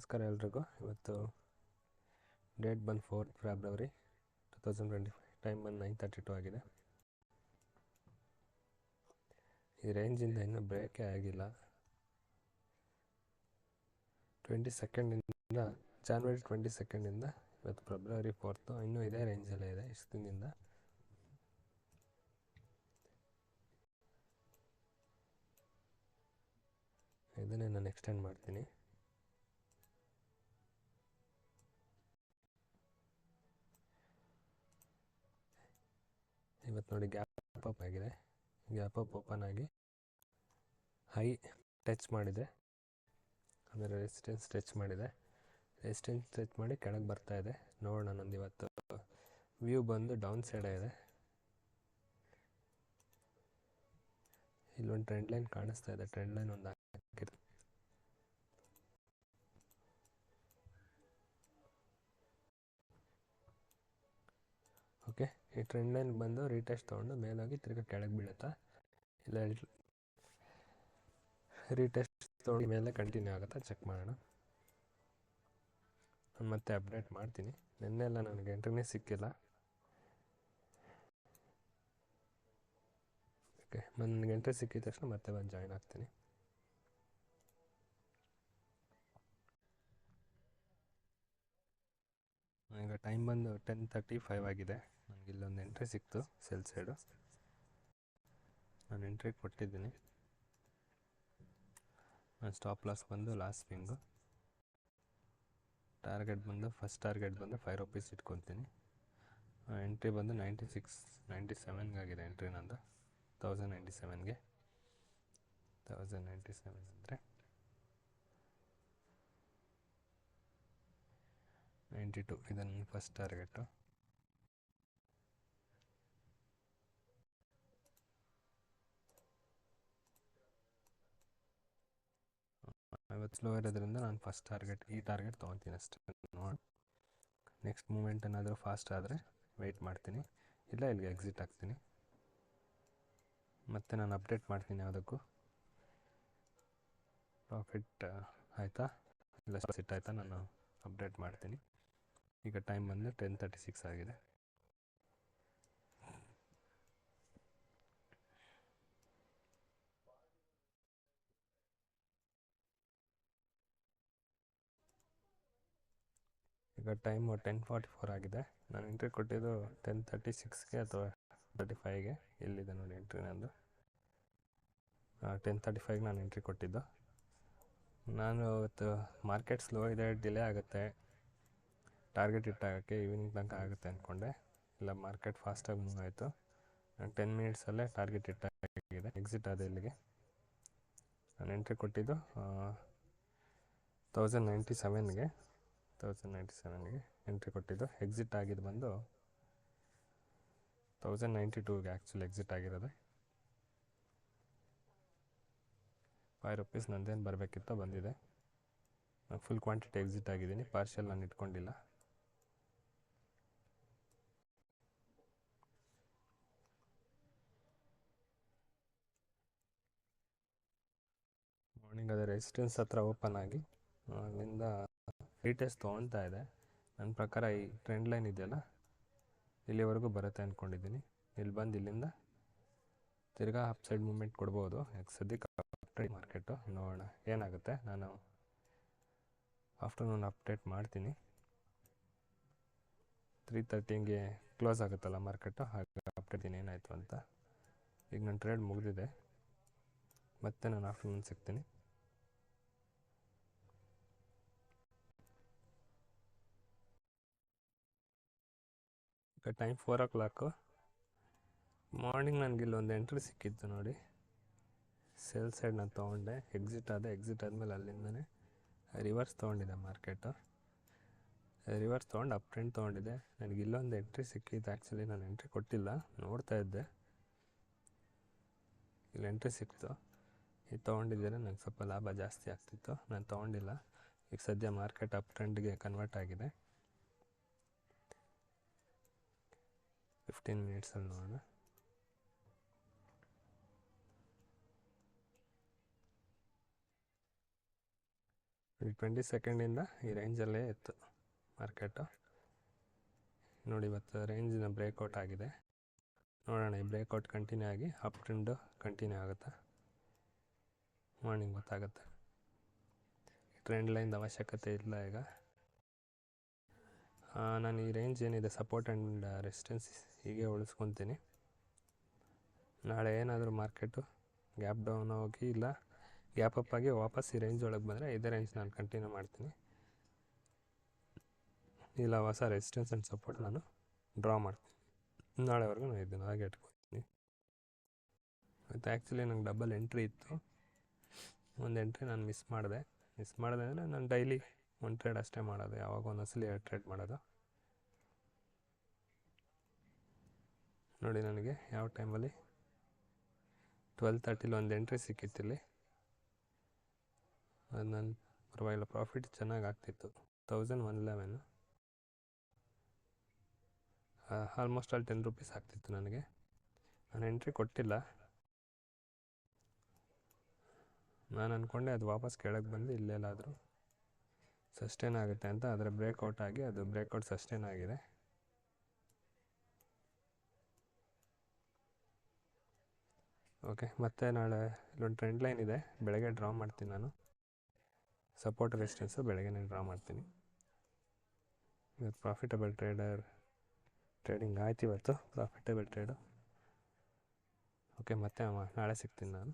ನಮಸ್ಕಾರ ಎಲ್ರಿಗೂ. ಇವತ್ತು ಡೇಟ್ ಬಂದು 4th ಫೆಬ್ರವರಿ 2025, ಟೈಮ್ ಬಂದು 9:32 ಆಗಿದೆ. ಈ ರೇಂಜಿಂದ ಇನ್ನೂ ಬ್ರೇಕೇ ಆಗಿಲ್ಲ. 22nd ಜಾನ್ವರಿ 22nd ಇವತ್ತು ಫೆಬ್ರವರಿ 4th, ಇನ್ನೂ ಇದೇ ರೇಂಜಲ್ಲೇ ಇದೆ ಇಷ್ಟು ದಿನದಿಂದ. ಇದನ್ನೇ ನಾನು ಎಕ್ಸ್ಟೆಂಡ್ ಮಾಡ್ತೀನಿ. ಇವತ್ತು ನೋಡಿ ಗ್ಯಾಪ್ ಅಪ್ ಆಗಿದೆ. ಗ್ಯಾಪ್ ಅಪ್ ಓಪನ್ ಆಗಿ ಹೈ ಟಚ್ ಮಾಡಿದೆ, ಅಂದರೆ ರೆಸಿಸ್ಟೆನ್ಸ್ ಟಚ್ ಮಾಡಿದೆ. ರೆಸಿಸ್ಟೆನ್ಸ್ ಟಚ್ ಮಾಡಿ ಕೆಳಗೆ ಬರ್ತಾ ಇದೆ. ನೋಡೋಣ, ನಂದು ಇವತ್ತು ವ್ಯೂ ಬಂದು ಡೌನ್ ಸೈಡೇ ಇದೆ. ಇಲ್ಲೊಂದು ಟ್ರೆಂಡ್ ಲೈನ್ ಕಾಣಿಸ್ತಾ ಇದೆ. ಟ್ರೆಂಡ್ ಲೈನ್ ಒಂದು ಹಾಕಿದೆ. ಓಕೆ, ಈ ಟ್ರೆಂಡ್ ಲೈನ್ ಬಂದು ರೀಟೆಸ್ಟ್ ತೊಗೊಂಡು ಮೇಲಾಗಿ ತಿರ್ಗಿ ಕೆಳಗೆ ಬೀಳುತ್ತಾ, ಇಲ್ಲ ರೀಟೆಸ್ಟ್ ತೊಗೊಂಡು ಮೇಲೆ ಕಂಟಿನ್ಯೂ ಆಗುತ್ತಾ ಚೆಕ್ ಮಾಡೋಣ. ನಾನು ಮತ್ತೆ ಅಪ್ಡೇಟ್ ಮಾಡ್ತೀನಿ. ನಿನ್ನೆಲ್ಲ ನನಗೆ ಎಂಟ್ರಿನೇ ಸಿಕ್ಕಿಲ್ಲ. ಓಕೆ, ನನಗೆ ಎಂಟ್ರಿ ಸಿಕ್ಕಿದ ತಕ್ಷಣ ಮತ್ತೆ ಬಂದು ಜಾಯ್ನ್ ಆಗ್ತೀನಿ. ಈಗ ಟೈಮ್ ಬಂದು 10:35 ಆಗಿದೆ. ನನಗೆ ಇಲ್ಲೊಂದು ಎಂಟ್ರಿ ಸಿಕ್ತು ಸೆಲ್ ಸೈಡು. ನಾನು ಎಂಟ್ರಿ ಕೊಟ್ಟಿದ್ದೀನಿ. ನಾನು ಸ್ಟಾಪ್ ಲಾಸ್ ಬಂದು ಲಾಸ್ಟ್ ಸ್ವಿಂಗು. ಟಾರ್ಗೆಟ್ ಬಂದು ಫಸ್ಟ್ ಟಾರ್ಗೆಟ್ ಬಂದು 5 ರೂಪೀಸ್ ಇಟ್ಕೊತೀನಿ. ಎಂಟ್ರಿ ಬಂದು 97 ಆಗಿದೆ ಎಂಟ್ರಿ ನಂದು. 1097ಗೆ 1097 ಅಂದರೆ 92. ಇದನ್ನು ಫಸ್ಟ್ ಟಾರ್ಗೆಟು. ಇವತ್ತು ಸ್ಲೋ ಇರೋದ್ರಿಂದ ನಾನು ಫಸ್ಟ್ ಟಾರ್ಗೆಟ್ ಈ ಟಾರ್ಗೆಟ್ ತೊಗೊತೀನಿ ಅಷ್ಟೇ. ನೋಡಿ, ನೆಕ್ಸ್ಟ್ ಮೂಮೆಂಟ್ ಏನಾದರೂ ಫಾಸ್ಟ್ ಆದರೆ ವೆಯ್ಟ್ ಮಾಡ್ತೀನಿ, ಇಲ್ಲ ಇಲ್ಲಿಗೆ ಎಕ್ಸಿಟ್ ಆಗ್ತೀನಿ. ಮತ್ತು ನಾನು ಅಪ್ಡೇಟ್ ಮಾಡ್ತೀನಿ ಯಾವುದಕ್ಕೂ. ಪ್ರಾಫಿಟ್ ಆಯಿತಾ ಇಲ್ಲ ಸಿಟ್ ಆಯಿತಾ ನಾನು ಅಪ್ಡೇಟ್ ಮಾಡ್ತೀನಿ. ಈಗ ಟೈಮ್ ಬಂದು 10:36 ಆಗಿದೆ. ಈಗ ಟೈಮು 10:44 ಆಗಿದೆ. ನಾನು ಎಂಟ್ರಿ ಕೊಟ್ಟಿದ್ದು 10:36ಗೆ ಅಥವಾ 35ಗೆ. ಇಲ್ಲಿದೆ ನೋಡಿ ಎಂಟ್ರಿ ನಂದು. 10:35ಗೆ ನಾನು ಎಂಟ್ರಿ ಕೊಟ್ಟಿದ್ದು. ನಾನು ಇವತ್ತು ಮಾರ್ಕೆಟ್ ಸ್ಲೋ ಇದೆ, ಡಿಲೇ ಆಗುತ್ತೆ, ಟಾರ್ಗೆಟ್ ಇಟ್ಟಾಗೋಕ್ಕೆ ಈವ್ನಿಂಗ್ ತನಕ ಆಗುತ್ತೆ ಅಂದ್ಕೊಂಡೆ. ಇಲ್ಲ, ಮಾರ್ಕೆಟ್ ಫಾಸ್ಟಾಗಿ ಮೂವ್ ಆಯಿತು. ನಾನು 10 ಮಿನಿಟ್ಸಲ್ಲೇ ಟಾರ್ಗೆಟ್ ಇಟ್ಟಾಗಿದೆ. ಎಕ್ಸಿಟ್ ಆದ ಇಲ್ಲಿಗೆ. ನಾನು ಎಂಟ್ರಿ ಕೊಟ್ಟಿದ್ದು 1097ಗೆ ಎಂಟ್ರಿ ಕೊಟ್ಟಿದ್ದು. ಎಕ್ಸಿಟ್ ಆಗಿದ್ದು ಬಂದು 1092ಗೆ ಆ್ಯಕ್ಚುಲಿ ಎಕ್ಸಿಟ್ ಆಗಿರೋದು. 5 ರೂಪೀಸ್ ನಂದೇನು ಬರಬೇಕಿತ್ತೋ ಬಂದಿದೆ. ನಾನು ಫುಲ್ ಕ್ವಾಂಟಿಟಿ ಎಕ್ಸಿಟ್ ಆಗಿದ್ದೀನಿ, ಪಾರ್ಷಿಯಲ್ ನಾನು ಇಟ್ಕೊಂಡಿಲ್ಲ. ಮಾರ್ನಿಂಗ್ ಅದು ರೆಸಿಸ್ಟೆನ್ಸ್ ಹತ್ರ ಓಪನ್ ಆಗಿ ಅಲ್ಲಿಂದ ರೀಟೆಸ್ಟ್ ತೊಗೊಳ್ತಾ ಇದೆ. ನನ್ನ ಪ್ರಕಾರ ಈ ಟ್ರೆಂಡ್ ಲೈನ್ ಇದೆಯಲ್ಲ, ಇಲ್ಲಿವರೆಗೂ ಬರುತ್ತೆ ಅಂದ್ಕೊಂಡಿದ್ದೀನಿ. ಇಲ್ಲಿ ಬಂದು ಇಲ್ಲಿಂದ ತಿರ್ಗಾ ಅಪ್ ಸೈಡ್ ಮೂಮೆಂಟ್ ಕೊಡ್ಬೋದು. ಸದ್ಯಕ್ಕೆ ಅಪ್ಡೇಟ್ ಮಾರ್ಕೆಟು ನೋಡೋಣ ಏನಾಗುತ್ತೆ. ನಾನು ಆಫ್ಟರ್ನೂನ್ ಅಪ್ಡೇಟ್ ಮಾಡ್ತೀನಿ. 3:30ಗೆ ಕ್ಲೋಸ್ ಆಗುತ್ತಲ್ಲ ಮಾರ್ಕೆಟು, ಹಾಗೆ ಅಪ್ಡೇಟ್ ಏನಾಯಿತು ಅಂತ. ಈಗ ನನ್ನ ಟ್ರೇಡ್ ಮುಗಿದಿದೆ, ಮತ್ತೆ ನಾನು ಆಫ್ಟರ್ನೂನ್ ಸಿಗ್ತೀನಿ. ಈಗ ಟೈಮ್ 4 o'clock. ಮಾರ್ನಿಂಗ್ ನನಗೆ ಇಲ್ಲೊಂದು ಎಂಟ್ರಿ ಸಿಕ್ಕಿತ್ತು ನೋಡಿ. ಸೆಲ್ ಸೈಡ್ ನಾನು ತೊಗೊಂಡೆ, ಎಕ್ಸಿಟ್ ಆದಮೇಲೆ ಅಲ್ಲಿಂದನೇ ರಿವರ್ಸ್ ತೊಗೊಂಡಿದ್ದೆ ಮಾರ್ಕೆಟು. ರಿವರ್ಸ್ ತೊಗೊಂಡು ಅಪ್ ಟ್ರೆಂಡ್ ತೊಗೊಂಡಿದ್ದೆ. ನನಗೆ ಇಲ್ಲೊಂದು ಎಂಟ್ರಿ ಸಿಕ್ಕಿತ್ತು. ಆ್ಯಕ್ಚುಲಿ ನಾನು ಎಂಟ್ರಿ ಕೊಟ್ಟಿಲ್ಲ, ನೋಡ್ತಾ ಇದ್ದೆ. ಇಲ್ಲಿ ಎಂಟ್ರಿ ಸಿಕ್ತು. ಇದು ತೊಗೊಂಡಿದ್ದರೆ ನನಗೆ ಸ್ವಲ್ಪ ಲಾಭ ಜಾಸ್ತಿ ಆಗ್ತಿತ್ತು. ನಾನು ತೊಗೊಂಡಿಲ್ಲ. ಈಗ ಸದ್ಯ ಮಾರ್ಕೆಟ್ ಅಪ್ ಟ್ರೆಂಡ್ಗೆ ಕನ್ವರ್ಟ್ ಆಗಿದೆ. 15 ಮಿನಿಟ್ಸಲ್ಲಿ ನೋಡೋಣ. ಈ 22nd ಈ ರೇಂಜಲ್ಲೇ ಇತ್ತು ಮಾರ್ಕೆಟು. ನೋಡಿ ಇವತ್ತು ರೇಂಜಿನ ಬ್ರೇಕ್ಔಟ್ ಆಗಿದೆ. ನೋಡೋಣ ಈ ಬ್ರೇಕ್ಔಟ್ ಕಂಟಿನ್ಯೂ ಆಗಿ ಅಪ್ ಟ್ರೆಂಡು ಕಂಟಿನ್ಯೂ ಆಗುತ್ತಾ ಮಾರ್ನಿಂಗ್ ಗೊತ್ತಾಗುತ್ತೆ. ಟ್ರೆಂಡ್ ಲೈನ್ದು ಅವಶ್ಯಕತೆ ಇಲ್ಲ ಈಗ. ನಾನು ಈ ರೇಂಜ್ ಏನಿದೆ ಸಪೋರ್ಟ್ ಆ್ಯಂಡ್ ರೆಸಿಸ್ಟೆನ್ಸ್ ಹೀಗೆ ಉಳಿಸ್ಕೊತೀನಿ. ನಾಳೆ ಏನಾದರೂ ಮಾರ್ಕೆಟು ಗ್ಯಾಪ್ ಡೌನ್ ಹೋಗಿ ಇಲ್ಲ ಗ್ಯಾಪ್ ಅಪ್ ಆಗಿ ವಾಪಸ್ ಈ ರೇಂಜ್ ಒಳಗೆ ಬಂದರೆ ಇದೇ ರೇಂಜ್ ನಾನು ಕಂಟಿನ್ಯೂ ಮಾಡ್ತೀನಿ. ಇಲ್ಲ ಹೊಸ ರೆಸಿಸ್ಟೆನ್ಸ್ ಆ್ಯಂಡ್ ಸಪೋರ್ಟ್ ನಾನು ಡ್ರಾ ಮಾಡ್ತೀನಿ. ನಾಳೆವರೆಗೂ ನಾನು ಇದನ್ನು ಹಾಗೆ ಇಟ್ಕೊತೀನಿ. ಮತ್ತು ಆ್ಯಕ್ಚುಲಿ ನಂಗೆ ಡಬಲ್ ಎಂಟ್ರಿ ಇತ್ತು. ಒಂದು ಎಂಟ್ರಿ ನಾನು ಮಿಸ್ ಮಾಡಿದೆ ಅಂದರೆ ನಾನು ಡೈಲಿ ಒಂದು ಟ್ರೇಡ್ ಅಷ್ಟೇ ಮಾಡೋದು, ಯಾವಾಗ ಒಂದೊಂದ್ಸಲಿ 2 ಟ್ರೇಡ್ ಮಾಡೋದು. ನೋಡಿ ನನಗೆ ಯಾವ ಟೈಮಲ್ಲಿ 12:30 ಒಂದು ಎಂಟ್ರಿ ಸಿಕ್ಕಿತ್ತಿಲ್ಲಿ. ಅದು ನನ್ನ ಪರವಾಗಿಲ್ಲ, ಪ್ರಾಫಿಟ್ ಚೆನ್ನಾಗಿ ಆಗ್ತಿತ್ತು. 1111 ಆಲ್ಮೋಸ್ಟ್ ಆಲ್ 10 ರೂಪೀಸ್ ಆಗ್ತಿತ್ತು ನನಗೆ. ನಾನು ಎಂಟ್ರಿ ಕೊಟ್ಟಿಲ್ಲ. ನಾನು ಅಂದ್ಕೊಂಡೆ ಅದು ವಾಪಸ್ ಕೆಳಗೆ ಬಂದು ಇಲ್ಲೆಲ್ಲಾದರೂ ಸಸ್ಟೇನ್ ಆಗುತ್ತೆ ಅಂತ. ಆದರೆ ಬ್ರೇಕ್ಔಟ್ ಆಗಿ ಅದು ಬ್ರೇಕ್ಔಟ್ ಸಸ್ಟೇನ್ ಆಗಿದೆ. ಓಕೆ, ಮತ್ತು ನಾಳೆ ಇಲ್ಲೊಂದು ಟ್ರೆಂಡ್ ಲೈನ್ ಇದೆ, ಬೆಳಗ್ಗೆ ಡ್ರಾ ಮಾಡ್ತೀನಿ ನಾನು. ಸಪೋರ್ಟ್ ರೆಸಿಸ್ಟೆನ್ಸು ಬೆಳಗ್ಗೆನೇ ಡ್ರಾ ಮಾಡ್ತೀನಿ. ಇವತ್ತು ಪ್ರಾಫಿಟಬಲ್ ಟ್ರೇಡಿಂಗ್ ಆಯ್ತು ಇವತ್ತು, ಪ್ರಾಫಿಟಬಲ್ ಟ್ರೇಡು. ಓಕೆ, ಮತ್ತೆ ನಾಳೆ ಸಿಗ್ತೀನಿ ನಾನು.